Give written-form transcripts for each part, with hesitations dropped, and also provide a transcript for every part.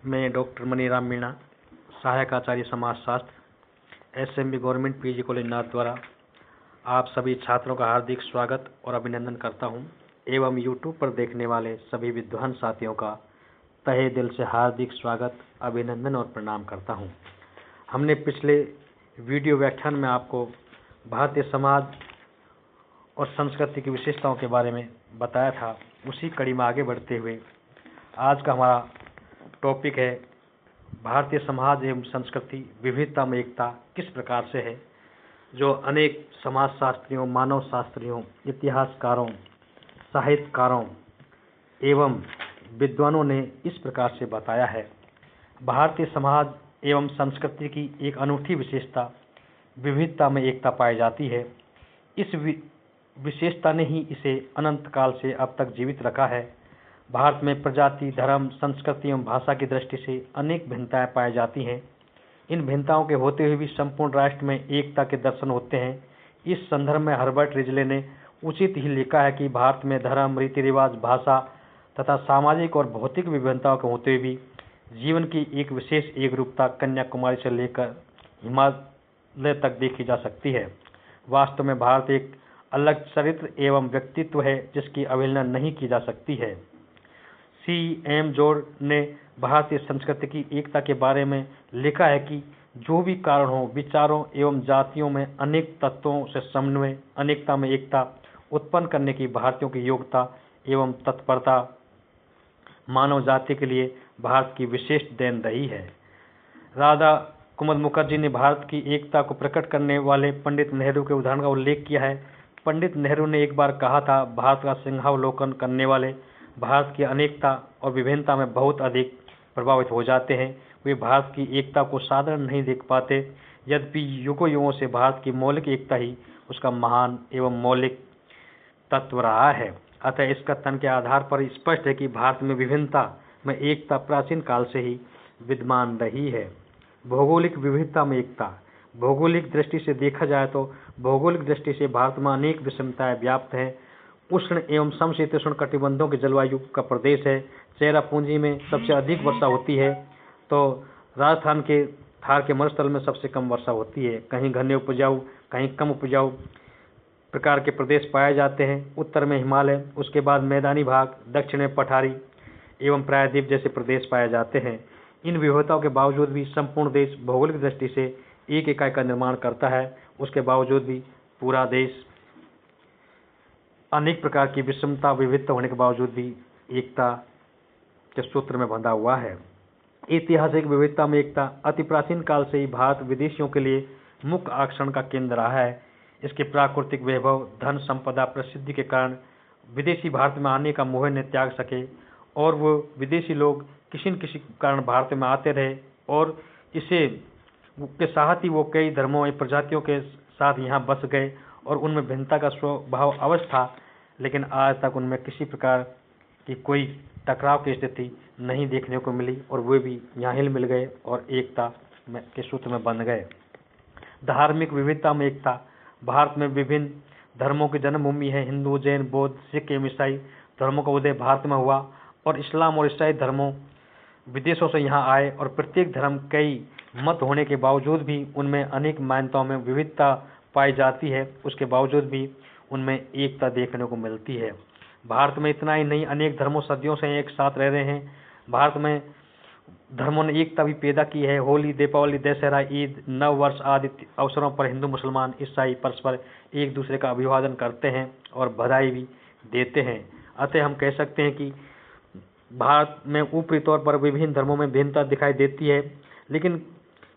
मैं डॉक्टर मनीराम मीणा, सहायक आचार्य समाजशास्त्र, एसएमबी गवर्नमेंट पीजी कॉलेज नाथ द्वारा आप सभी छात्रों का हार्दिक स्वागत और अभिनंदन करता हूं एवं यूट्यूब पर देखने वाले सभी विद्वान साथियों का तहे दिल से हार्दिक स्वागत, अभिनंदन और प्रणाम करता हूं। हमने पिछले वीडियो व्याख्यान में आपको भारतीय समाज और संस्कृति की विशेषताओं के बारे में बताया था। उसी कड़ी में आगे बढ़ते हुए आज का हमारा टॉपिक है भारतीय समाज एवं संस्कृति विविधता में एकता किस प्रकार से है, जो अनेक समाजशास्त्रियों, मानव शास्त्रियों, इतिहासकारों, साहित्यकारों एवं विद्वानों ने इस प्रकार से बताया है। भारतीय समाज एवं संस्कृति की एक अनूठी विशेषता विविधता में एकता पाई जाती है। इस विशेषता ने ही इसे अनंत काल से अब तक जीवित रखा है। भारत में प्रजाति, धर्म, संस्कृति एवं भाषा की दृष्टि से अनेक भिन्नताएं पाई जाती हैं। इन भिन्नताओं के होते हुए भी संपूर्ण राष्ट्र में एकता के दर्शन होते हैं। इस संदर्भ में हर्बर्ट रिजले ने उचित ही लिखा है कि भारत में धर्म, रीति रिवाज, भाषा तथा सामाजिक और भौतिक विभिन्नताओं के होते हुए भी जीवन की एक विशेष एकरूपता कन्याकुमारी से लेकर हिमालय तक देखी जा सकती है। वास्तव में भारत एक अलग चरित्र एवं व्यक्तित्व है जिसकी अवहेलना नहीं की जा सकती है। C.M. जोर ने भारतीय संस्कृति की एकता के बारे में लिखा है कि जो भी कारण हो, विचारों एवं जातियों में अनेक तत्वों से समन्वय, अनेकता में एकता उत्पन्न करने की भारतीयों की योग्यता एवं तत्परता मानव जाति के लिए भारत की विशेष देन रही है। राधा कुमुद मुखर्जी ने भारत की एकता को प्रकट करने वाले पंडित नेहरू के उदाहरण का उल्लेख किया है। पंडित नेहरू ने एक बार कहा था, भारत का सिंहावलोकन करने वाले भारत की अनेकता और विभिन्नता में बहुत अधिक प्रभावित हो जाते हैं। वे भारत की एकता को साधारण नहीं देख पाते, यद्यपि युगों युगों से भारत की मौलिक एकता ही उसका महान एवं मौलिक तत्व रहा है। अतः इस कथन के आधार पर स्पष्ट है कि भारत में विभिन्नता में एकता प्राचीन काल से ही विद्यमान रही है। भौगोलिक विविधता में एकता। भौगोलिक दृष्टि से देखा जाए तो भौगोलिक दृष्टि से भारत में अनेक विषमताएं व्याप्त हैं। उष्ण एवं समशीतोष्ण कटिबंधों के जलवायु का प्रदेश है। चेरापूंजी में सबसे अधिक वर्षा होती है तो राजस्थान के थार के मरुस्थल में सबसे कम वर्षा होती है। कहीं घने उपजाऊ, कहीं कम उपजाऊ प्रकार के प्रदेश पाए जाते हैं। उत्तर में हिमालय, उसके बाद मैदानी भाग, दक्षिण में पठारी एवं प्रायद्वीप जैसे प्रदेश पाए जाते हैं। इन विविधताओं के बावजूद भी संपूर्ण देश भौगोलिक दृष्टि से एक इकाई का निर्माण करता है। उसके बावजूद भी पूरा देश अनेक प्रकार की विषमता, विविधता होने के बावजूद भी एकता के सूत्र में बंधा हुआ है। ऐतिहासिक विविधता में एकता। अति प्राचीन काल से ही भारत विदेशियों के लिए मुख्य आकर्षण का केंद्र रहा है। इसके प्राकृतिक वैभव, धन संपदा, प्रसिद्धि के कारण विदेशी भारत में आने का मोह न त्याग सके और वो विदेशी लोग किसी न किसी कारण भारत में आते रहे और इसे के साथ ही वो कई धर्मों या प्रजातियों के साथ यहाँ बस गए और उनमें भिन्नता का स्वभाव अवश्य था, लेकिन आज तक उनमें किसी प्रकार की कोई टकराव की स्थिति नहीं देखने को मिली और वे भी यहाँ हिल मिल गए और एकता के सूत्र में बंध गए। धार्मिक विविधता में एकता। भारत में विभिन्न धर्मों की जन्मभूमि है। हिंदू, जैन, बौद्ध, सिख एवं ईसाई धर्मों का उदय भारत में हुआ और इस्लाम और ईसाई धर्मों विदेशों से यहाँ आए और प्रत्येक धर्म कई मत होने के बावजूद भी उनमें अनेक मान्यताओं में विविधता पाई जाती है। उसके बावजूद भी उनमें एकता देखने को मिलती है। भारत में इतना ही नहीं, अनेक धर्मों सदियों से एक साथ रह रहे हैं। भारत में धर्मों ने एकता भी पैदा की है। होली, दीपावली, दशहरा, ईद, नव वर्ष आदि अवसरों पर हिंदू, मुसलमान, ईसाई परस्पर एक दूसरे का अभिवादन करते हैं और बधाई भी देते हैं। अतः हम कह सकते हैं कि भारत में ऊपरी तौर पर विभिन्न धर्मों में भिन्नता दिखाई देती है, लेकिन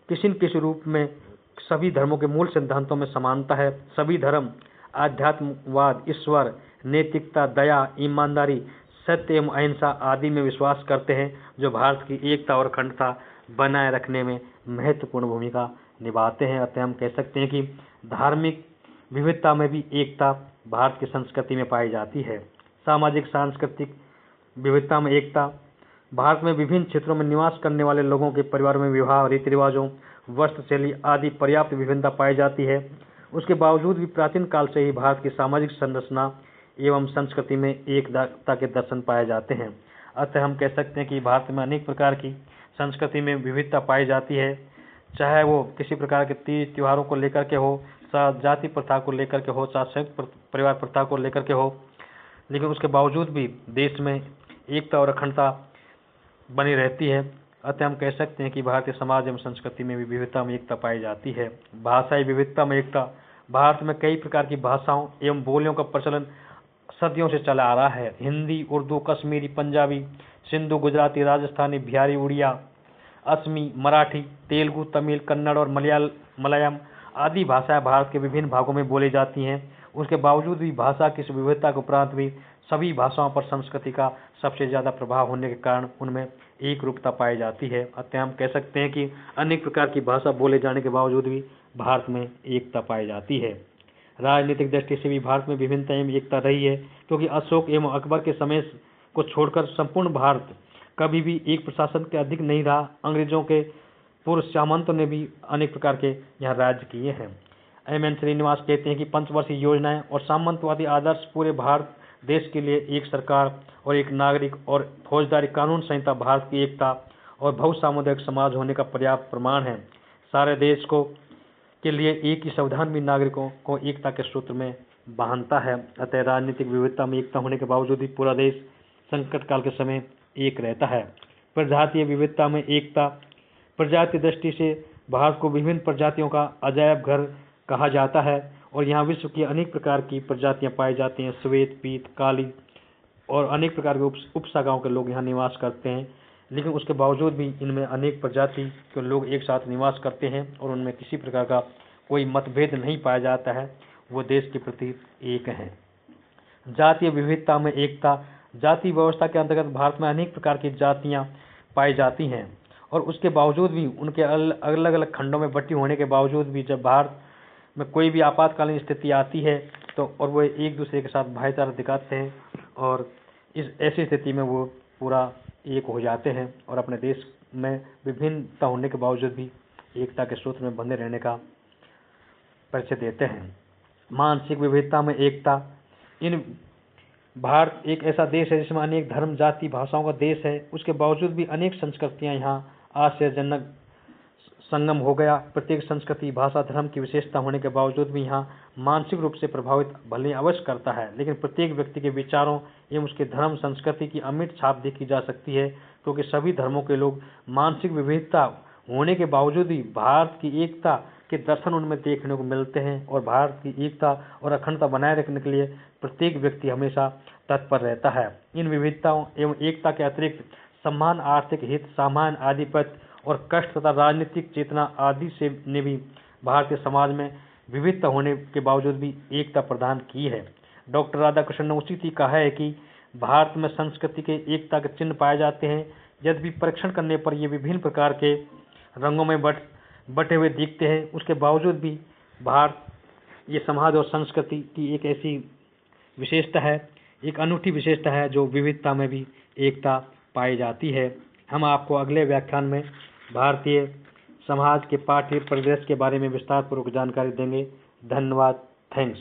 किसी न किसी रूप में सभी धर्मों के मूल सिद्धांतों में समानता है। सभी धर्म आध्यात्मवाद, ईश्वर, नैतिकता, दया, ईमानदारी, सत्य एवं अहिंसा आदि में विश्वास करते हैं, जो भारत की एकता और अखंडता बनाए रखने में महत्वपूर्ण भूमिका निभाते हैं। अतः हम कह सकते हैं कि धार्मिक विविधता में भी एकता भारत की संस्कृति में पाई जाती है। सामाजिक सांस्कृतिक विविधता में एकता। भारत में विभिन्न क्षेत्रों में निवास करने वाले लोगों के परिवार में विवाह, रीति रिवाजों, वस्त्र शैली आदि पर्याप्त विभिन्नता पाई जाती है। उसके बावजूद भी प्राचीन काल से ही भारत की सामाजिक संरचना एवं संस्कृति में एकता के दर्शन पाए जाते हैं। अतः हम कह सकते हैं कि भारत में अनेक प्रकार की संस्कृति में विविधता पाई जाती है, चाहे वो किसी प्रकार के तीज त्योहारों को लेकर के हो, चाहे जाति प्रथा को लेकर के हो, चाहे संयुक्त परिवार प्रथा को लेकर के हो, लेकिन उसके बावजूद भी देश में एकता और अखंडता बनी रहती है। अतः हम कह सकते हैं कि भारतीय समाज एवं संस्कृति में भी विविधता में एकता पाई जाती है। भाषाई विविधता में एकता। भारत में कई प्रकार की भाषाओं एवं बोलियों का प्रचलन सदियों से चला आ रहा है। हिंदी, उर्दू, कश्मीरी, पंजाबी, सिंधु, गुजराती, राजस्थानी, बिहारी, उड़िया, असमी, मराठी, तेलुगु, तमिल, कन्नड़ और मलयालम आदि भाषाएं भारत के विभिन्न भागों में बोली जाती हैं। उसके बावजूद भी भाषा की इस विविधता के उपरांत भी सभी भाषाओं पर संस्कृति का सबसे ज़्यादा प्रभाव होने के कारण उनमें एक रूपता पाई जाती है। अतः हम कह सकते हैं कि अनेक प्रकार की भाषा बोले जाने के बावजूद भी भारत में एकता पाई जाती है। राजनीतिक दृष्टि से भी भारत में विभिन्नता एवं एकता रही है, क्योंकि अशोक एवं अकबर के समय को छोड़कर संपूर्ण भारत कभी भी एक प्रशासन के अधिक नहीं रहा। अंग्रेजों के पूर्व सामंतों ने भी अनेक प्रकार के यहाँ राज्य किए हैं। एम.एन. श्रीनिवास कहते हैं कि पंचवर्षीय योजनाएं और सामंतवादी आदर्श पूरे भारत देश के लिए एक सरकार और एक नागरिक और फौजदारी कानून संहिता भारत की एकता और बहुसामुदायिक समाज होने का पर्याप्त प्रमाण है। सारे देश के लिए एक ही संविधान भी नागरिकों को एकता के सूत्र में बांधता है। अतः राजनीतिक विविधता में एकता होने के बावजूद भी पूरा देश संकट काल के समय एक रहता है। प्रजातीय विविधता में एकता। प्रजातीय दृष्टि से भारत को विभिन्न प्रजातियों का अजायब घर कहा जाता है और यहाँ विश्व की अनेक प्रकार की प्रजातियाँ पाई जाती हैं। श्वेत, पीत, काली और अनेक प्रकार के उपसागाओं के लोग यहाँ निवास करते हैं, लेकिन उसके बावजूद भी इनमें अनेक प्रजाति के लोग एक साथ निवास करते हैं और उनमें किसी प्रकार का कोई मतभेद नहीं पाया जाता है। वो देश के प्रति एक हैं। जातीय विविधता में एकता। जाति व्यवस्था के अंतर्गत भारत में अनेक प्रकार की जातियाँ पाई जाती हैं और उसके बावजूद भी उनके अलग अलग खंडों में बटी होने के बावजूद भी जब भारत में कोई भी आपातकालीन स्थिति आती है तो और वो एक दूसरे के साथ भाईचारा दिखाते हैं और इस ऐसी स्थिति में वो पूरा एक हो जाते हैं और अपने देश में विभिन्नता होने के बावजूद भी एकता के सूत्र में बंधे रहने का परिचय देते हैं। मानसिक विविधता में एकता। भारत एक ऐसा देश है जिसमें अनेक धर्म, जाति, भाषाओं का देश है। उसके बावजूद भी अनेक संस्कृतियाँ यहाँ आश्चर्यजनक संगम हो गया। प्रत्येक संस्कृति, भाषा, धर्म की विशेषता होने के बावजूद भी यहाँ मानसिक रूप से प्रभावित भले अवश्य करता है, लेकिन प्रत्येक व्यक्ति के विचारों एवं उसके धर्म संस्कृति की अमिट छाप देखी जा सकती है, क्योंकि सभी धर्मों के लोग मानसिक विविधता होने के बावजूद भी भारत की एकता के दर्शन उनमें देखने को मिलते हैं और भारत की एकता और अखंडता बनाए रखने के लिए प्रत्येक व्यक्ति हमेशा तत्पर रहता है। इन विविधताओं एवं एकता के अतिरिक्त सम्मान, आर्थिक हित, सामान्य आधिपत्य और कष्ट तथा राजनीतिक चेतना आदि से ने भी भारतीय समाज में विविधता होने के बावजूद भी एकता प्रदान की है। डॉक्टर राधाकृष्णन ने उचित ही कहा है कि भारत में संस्कृति के एकता के चिन्ह पाए जाते हैं, यद्यपि परीक्षण करने पर ये विभिन्न प्रकार के रंगों में बटे हुए दिखते हैं, उसके बावजूद भी भारत ये समाज और संस्कृति की एक ऐसी विशेषता है, एक अनूठी विशेषता है जो विविधता में भी एकता पाई जाती है। हम आपको अगले व्याख्यान में भारतीय समाज के पाठ्य परिदृश्य के बारे में विस्तारपूर्वक जानकारी देंगे। धन्यवाद। थैंक्स।